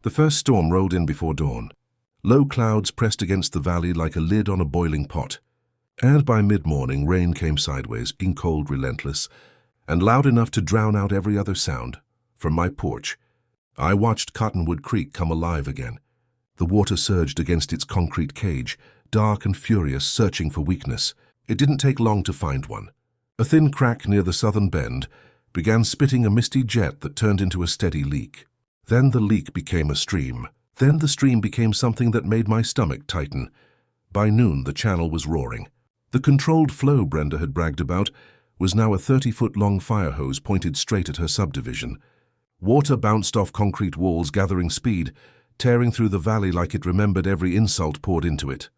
The first storm rolled in before dawn. Low clouds pressed against the valley like a lid on a boiling pot. And by mid-morning, rain came sideways, ink-cold, relentless, and loud enough to drown out every other sound. From my porch, I watched Cottonwood Creek come alive again. The water surged against its concrete cage, dark and furious, searching for weakness. It didn't take long to find one. A thin crack near the southern bend began spitting a misty jet that turned into a steady leak. Then the leak became a stream. Then the stream became something that made my stomach tighten. By noon, the channel was roaring. The controlled flow Brenda had bragged about was now a 30-foot-long fire hose pointed straight at her subdivision. Water bounced off concrete walls, gathering speed, tearing through the valley like it remembered every insult poured into it.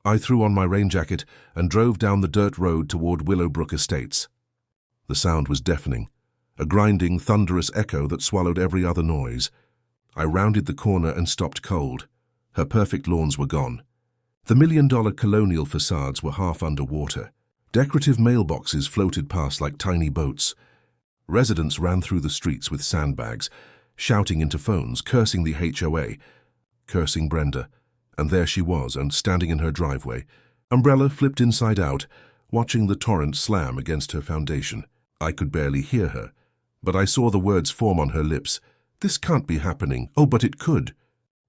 I threw on my rain jacket and drove down the dirt road toward Willowbrook Estates. The sound was deafening, a grinding, thunderous echo that swallowed every other noise. I rounded the corner and stopped cold. Her perfect lawns were gone. The million-dollar colonial facades were half underwater. Decorative mailboxes floated past like tiny boats. Residents ran through the streets with sandbags, shouting into phones, cursing the HOA, cursing Brenda. And there she was, and standing in her driveway, umbrella flipped inside out, watching the torrent slam against her foundation. I could barely hear her, but I saw the words form on her lips. This can't be happening. Oh, but it could.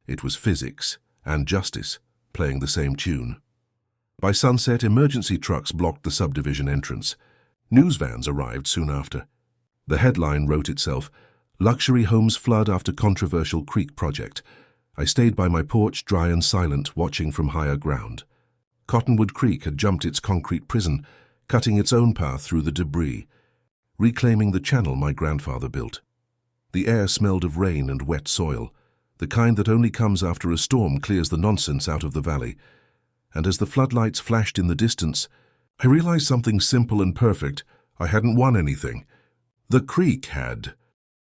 It was physics and justice playing the same tune. By sunset, emergency trucks blocked the subdivision entrance. News vans arrived soon after. The headline wrote itself, "Luxury Homes Flood After Controversial Creek Project." I stayed by my porch, dry and silent, watching from higher ground. Cottonwood Creek had jumped its concrete prison, cutting its own path through the debris, reclaiming the channel my grandfather built. The air smelled of rain and wet soil, the kind that only comes after a storm clears the nonsense out of the valley. And as the floodlights flashed in the distance, I realized something simple and perfect. I hadn't won anything. The creek had.